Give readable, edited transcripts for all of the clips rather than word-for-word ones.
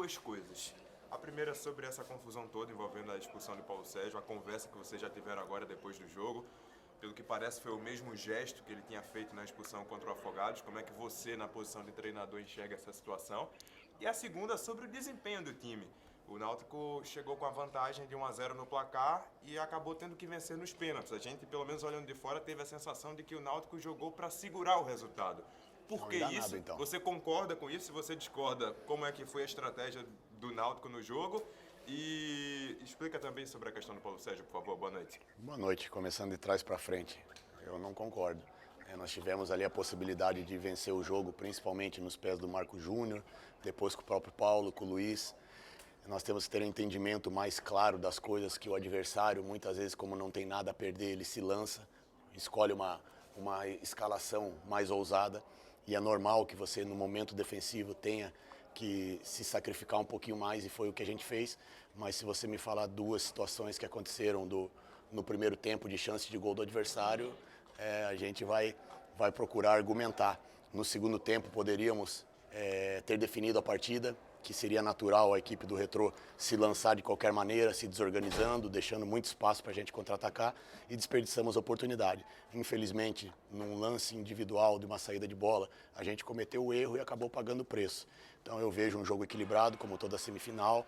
duas coisas. A primeira é sobre essa confusão toda envolvendo a expulsão de Paulo Sérgio, a conversa que vocês já tiveram agora depois do jogo. Pelo que parece, foi o mesmo gesto que ele tinha feito na expulsão contra o Afogados. Como é que você, na posição de treinador, enxerga essa situação? E a segunda, sobre o desempenho do time. O Náutico chegou com a vantagem de 1-0 no placar e acabou tendo que vencer nos pênaltis. A gente, pelo menos olhando de fora, teve a sensação de que o Náutico jogou para segurar o resultado. Por que isso? Então. Você concorda com isso? Se você discorda, como é que foi a estratégia do Náutico no jogo? E explica também sobre a questão do Paulo Sérgio, por favor. Boa noite. Boa noite. Começando de trás para frente. Eu não concordo. Nós tivemos ali a possibilidade de vencer o jogo, principalmente nos pés do Marco Júnior, depois com o próprio Paulo, com o Luiz. Nós temos que ter um entendimento mais claro das coisas, que o adversário, muitas vezes, como não tem nada a perder, ele se lança, escolhe uma escalação mais ousada. E é normal que você, no momento defensivo, tenha que se sacrificar um pouquinho mais, e foi o que a gente fez. Mas se você me falar duas situações que aconteceram no primeiro tempo de chance de gol do adversário, a gente vai procurar argumentar. No segundo tempo poderíamos ter definido a partida, que seria natural a equipe do Retrô se lançar de qualquer maneira, se desorganizando, deixando muito espaço para a gente contra-atacar, e desperdiçamos a oportunidade. Infelizmente, num lance individual de uma saída de bola, a gente cometeu o erro e acabou pagando o preço. Então eu vejo um jogo equilibrado, como toda a semifinal,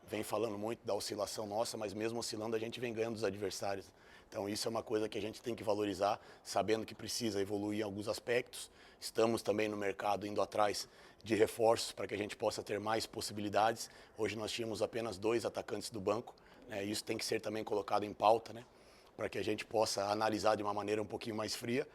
vem falando muito da oscilação nossa, mas mesmo oscilando a gente vem ganhando dos adversários. Então isso é uma coisa que a gente tem que valorizar, sabendo que precisa evoluir em alguns aspectos. Estamos também no mercado indo atrás de reforços para que a gente possa ter mais possibilidades. Hoje nós tínhamos apenas 2 atacantes do banco, isso tem que ser também colocado em pauta, para que a gente possa analisar de uma maneira um pouquinho mais fria.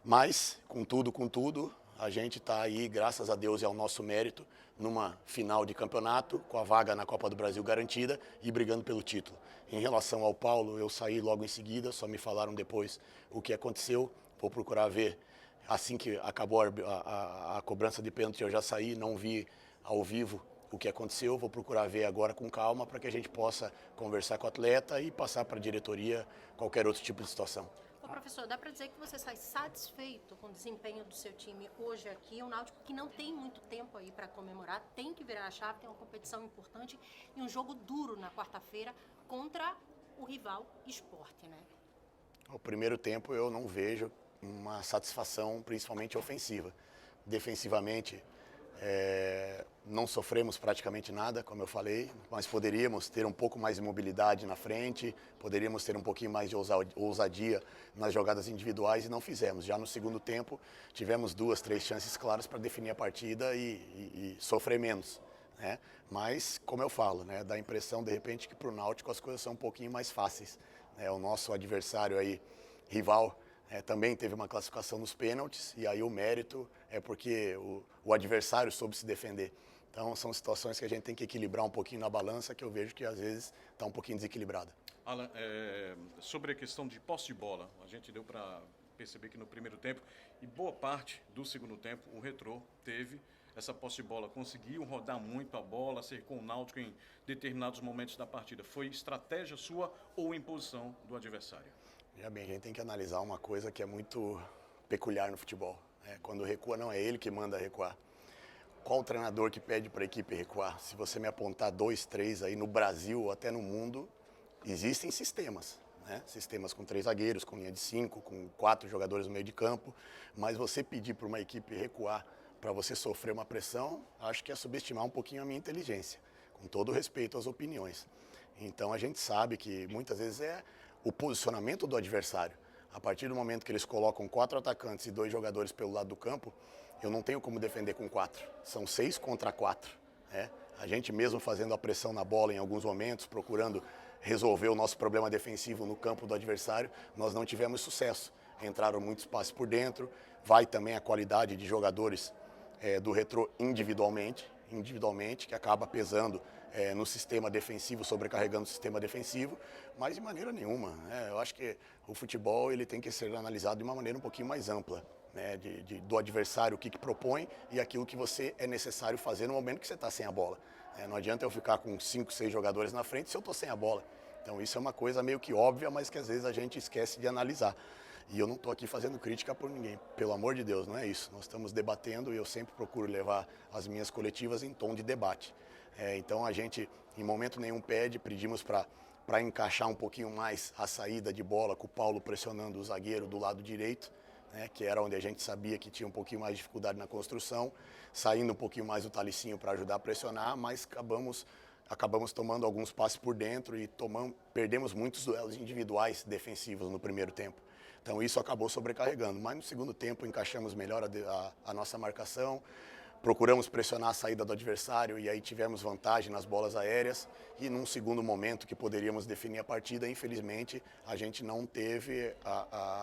Mas, contudo, a gente está aí, graças a Deus e ao nosso mérito, numa final de campeonato, com a vaga na Copa do Brasil garantida e brigando pelo título. Em relação ao Paulo, eu saí logo em seguida, só me falaram depois o que aconteceu. Vou procurar ver, assim que acabou a cobrança de pênalti, eu já saí, não vi ao vivo o que aconteceu. Vou procurar ver agora com calma para que a gente possa conversar com o atleta e passar para a diretoria qualquer outro tipo de situação. Professor, dá para dizer que você sai satisfeito com o desempenho do seu time hoje aqui? O Náutico, que não tem muito tempo aí para comemorar, tem que virar a chave, tem uma competição importante e um jogo duro na quarta-feira contra o rival Sport, né? O primeiro tempo eu não vejo uma satisfação, principalmente ofensiva. Defensivamente, não sofremos praticamente nada, como eu falei, mas poderíamos ter um pouco mais de mobilidade na frente, poderíamos ter um pouquinho mais de ousadia nas jogadas individuais, e não fizemos. Já no segundo tempo, tivemos 2, 3 chances claras para definir a partida e sofrer menos. Mas, como eu falo, dá a impressão, de repente, que para o Náutico as coisas são um pouquinho mais fáceis. O nosso adversário aí, rival, também teve uma classificação nos pênaltis, e aí o mérito é porque o adversário soube se defender. Então são situações que a gente tem que equilibrar um pouquinho na balança, que eu vejo que às vezes está um pouquinho desequilibrada. Alan, sobre a questão de posse de bola, a gente deu para perceber que no primeiro tempo e boa parte do segundo tempo o Retrô teve essa posse de bola, conseguiu rodar muito a bola, cercou o Náutico em determinados momentos da partida. Foi estratégia sua ou imposição do adversário? Já bem, a gente tem que analisar uma coisa que é muito peculiar no futebol. Quando recua, não é ele que manda recuar. Qual o treinador que pede para a equipe recuar? Se você me apontar 2, 3 aí no Brasil ou até no mundo, existem sistemas. Sistemas com 3 zagueiros, com linha de 5, com 4 jogadores no meio de campo. Mas você pedir para uma equipe recuar para você sofrer uma pressão, acho que é subestimar um pouquinho a minha inteligência, com todo respeito às opiniões. Então a gente sabe que muitas vezes é o posicionamento do adversário. A partir do momento que eles colocam 4 atacantes e 2 jogadores pelo lado do campo, eu não tenho como defender com 4. São 6 contra 4. A gente mesmo fazendo a pressão na bola em alguns momentos, procurando resolver o nosso problema defensivo no campo do adversário, nós não tivemos sucesso. Entraram muitos passes por dentro, vai também a qualidade de jogadores do Retrô individualmente, que acaba pesando no sistema defensivo, sobrecarregando o sistema defensivo, mas de maneira nenhuma. Eu acho que o futebol ele tem que ser analisado de uma maneira um pouquinho mais ampla, do adversário, o que propõe e aquilo que você é necessário fazer no momento que você está sem a bola. Não adianta eu ficar com 5, 6 jogadores na frente se eu estou sem a bola. Então isso é uma coisa meio que óbvia, mas que às vezes a gente esquece de analisar. E eu não estou aqui fazendo crítica por ninguém, pelo amor de Deus, não é isso. Nós estamos debatendo e eu sempre procuro levar as minhas coletivas em tom de debate. Então a gente, em momento nenhum, pedimos para encaixar um pouquinho mais a saída de bola, com o Paulo pressionando o zagueiro do lado direito, né, que era onde a gente sabia que tinha um pouquinho mais de dificuldade na construção, saindo um pouquinho mais o Talicinho para ajudar a pressionar, mas acabamos tomando alguns passes por dentro e perdemos muitos duelos individuais defensivos no primeiro tempo. Então isso acabou sobrecarregando, mas no segundo tempo encaixamos melhor a nossa marcação, procuramos pressionar a saída do adversário e aí tivemos vantagem nas bolas aéreas e num segundo momento que poderíamos definir a partida, infelizmente a gente não teve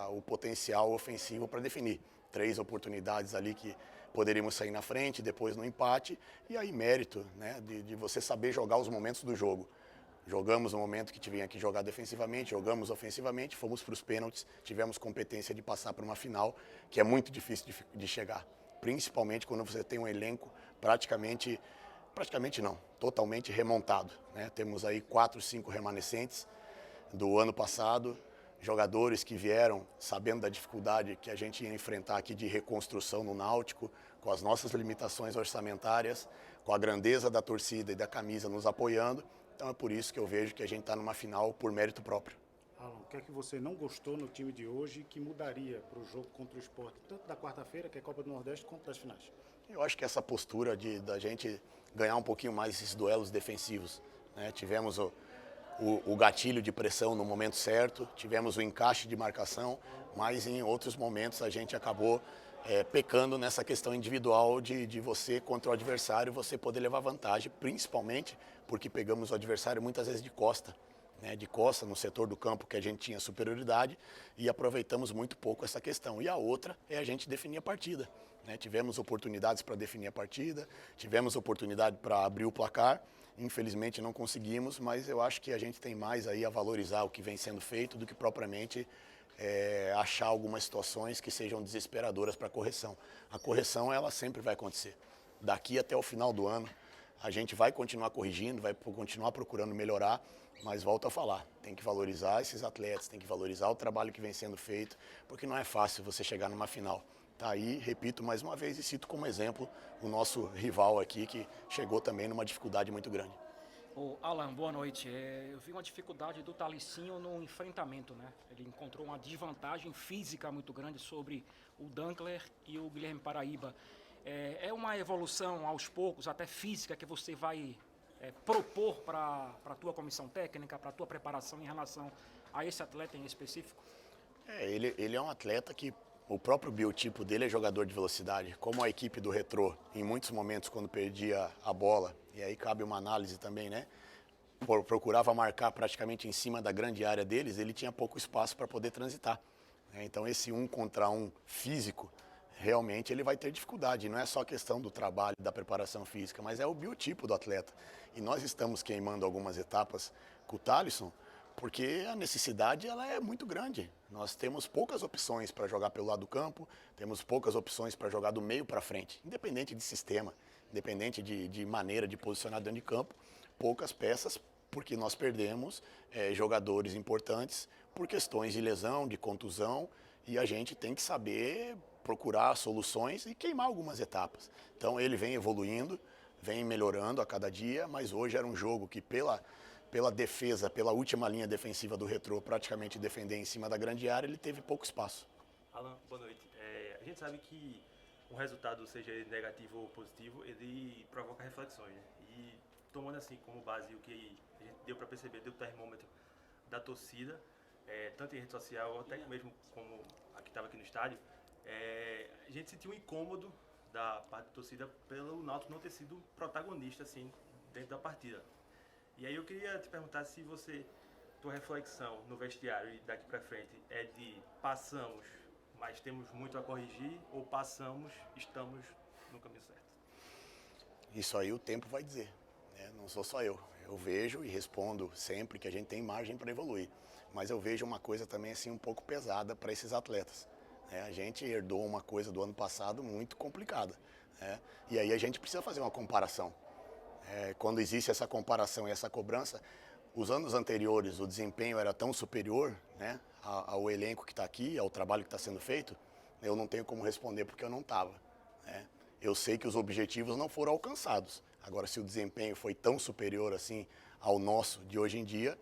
o potencial ofensivo para definir. 3 oportunidades ali que poderíamos sair na frente, depois no empate e aí mérito, né, de você saber jogar os momentos do jogo. Jogamos no momento que tinha que jogar defensivamente, jogamos ofensivamente, fomos para os pênaltis, tivemos competência de passar para uma final que é muito difícil de chegar. Principalmente quando você tem um elenco praticamente não, totalmente remontado, né? Temos aí 4, 5 remanescentes do ano passado, jogadores que vieram sabendo da dificuldade que a gente ia enfrentar aqui de reconstrução no Náutico, com as nossas limitações orçamentárias, com a grandeza da torcida e da camisa nos apoiando. Então é por isso que eu vejo que a gente está numa final por mérito próprio. Alan, o que é que você não gostou no time de hoje que mudaria para o jogo contra o Sport, tanto da quarta-feira, que é a Copa do Nordeste, quanto das finais? Eu acho que essa postura da gente ganhar um pouquinho mais esses duelos defensivos, né? Tivemos o gatilho de pressão no momento certo, tivemos o encaixe de marcação, mas em outros momentos a gente acabou pecando nessa questão individual de você contra o adversário, você poder levar vantagem, principalmente porque pegamos o adversário muitas vezes de costa, né, de costa no setor do campo que a gente tinha superioridade e aproveitamos muito pouco essa questão. E a outra é a gente definir a partida, né? Tivemos oportunidades para definir a partida, tivemos oportunidade para abrir o placar, infelizmente não conseguimos, mas eu acho que a gente tem mais aí a valorizar o que vem sendo feito do que propriamente achar algumas situações que sejam desesperadoras para a correção. A correção ela sempre vai acontecer. Daqui até o final do ano a gente vai continuar corrigindo, vai continuar procurando melhorar, mas volto a falar, tem que valorizar esses atletas, tem que valorizar o trabalho que vem sendo feito, porque não é fácil você chegar numa final. Tá aí, repito mais uma vez e cito como exemplo o nosso rival aqui que chegou também numa dificuldade muito grande. Alan, boa noite. Eu vi uma dificuldade do Talicinho no enfrentamento, né? Ele encontrou uma desvantagem física muito grande sobre o Dankler e o Guilherme Paraíba. É uma evolução aos poucos, até física, que você vai propor para a tua comissão técnica, para a tua preparação em relação a esse atleta em específico? Ele é um atleta que o próprio biotipo dele é jogador de velocidade, como a equipe do Retrô, em muitos momentos quando perdia a bola, e aí cabe uma análise também, né? Procurava marcar praticamente em cima da grande área deles, ele tinha pouco espaço para poder transitar. Então esse 1 contra 1 físico, realmente ele vai ter dificuldade. Não é só questão do trabalho, da preparação física, mas é o biotipo do atleta. E nós estamos queimando algumas etapas com o Thalisson, porque a necessidade ela é muito grande. Nós temos poucas opções para jogar pelo lado do campo, temos poucas opções para jogar do meio para frente, independente de sistema, independente de maneira de posicionar dentro de campo, poucas peças, porque nós perdemos jogadores importantes por questões de lesão, de contusão, e a gente tem que saber procurar soluções e queimar algumas etapas. Então ele vem evoluindo, vem melhorando a cada dia, mas hoje era um jogo que pela defesa, pela última linha defensiva do Retrô, praticamente defender em cima da grande área, ele teve pouco espaço. Alan, boa noite. A gente sabe que um resultado, seja ele negativo ou positivo, ele provoca reflexões, né? E tomando assim como base o que a gente deu para perceber, deu o termômetro da torcida, tanto em rede social, ou até mesmo como a que estava aqui no estádio, a gente sentiu um incômodo da parte da torcida pelo Náutico não ter sido protagonista assim, dentro da partida. E aí eu queria te perguntar se tua reflexão no vestiário e daqui para frente é de passamos, mas temos muito a corrigir, ou passamos, estamos no caminho certo? Isso aí o tempo vai dizer, né? Não sou só eu. Eu vejo e respondo sempre que a gente tem margem para evoluir. Mas eu vejo uma coisa também assim um pouco pesada para esses atletas. A gente herdou uma coisa do ano passado muito complicada, né? E aí a gente precisa fazer uma comparação. Quando existe essa comparação e essa cobrança, os anos anteriores o desempenho era tão superior, né, ao elenco que está aqui, ao trabalho que está sendo feito, eu não tenho como responder porque eu não estava, né? eu sei que os objetivos não foram alcançados. Agora, se o desempenho foi tão superior assim ao nosso de hoje em dia,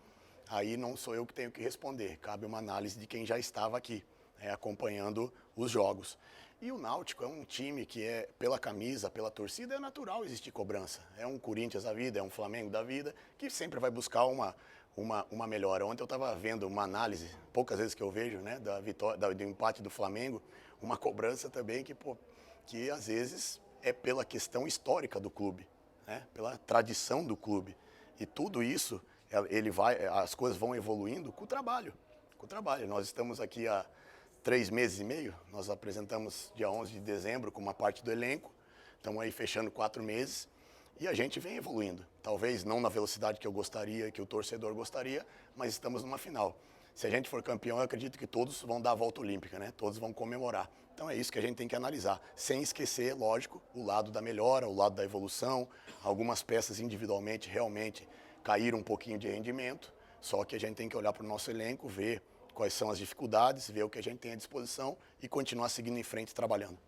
aí não sou eu que tenho que responder. Cabe uma análise de quem já estava aqui, acompanhando os jogos. E o Náutico é um time que pela camisa, pela torcida, é natural existir cobrança. É um Corinthians da vida, é um Flamengo da vida, que sempre vai buscar uma melhora. Ontem eu estava vendo uma análise, poucas vezes que eu vejo, né, do empate do Flamengo, uma cobrança também que às vezes é pela questão histórica do clube, né, pela tradição do clube. E tudo isso, as coisas vão evoluindo com o trabalho. Nós estamos aqui há 3 meses e meio, nós apresentamos dia 11 de dezembro com uma parte do elenco, estamos aí fechando 4 meses e a gente vem evoluindo. Talvez não na velocidade que eu gostaria, que o torcedor gostaria, mas estamos numa final. Se a gente for campeão, eu acredito que todos vão dar a volta olímpica, né? Todos vão comemorar. Então é isso que a gente tem que analisar, sem esquecer, lógico, o lado da melhora, o lado da evolução. Algumas peças individualmente realmente caíram um pouquinho de rendimento, só que a gente tem que olhar para o nosso elenco, ver quais são as dificuldades, ver o que a gente tem à disposição e continuar seguindo em frente trabalhando.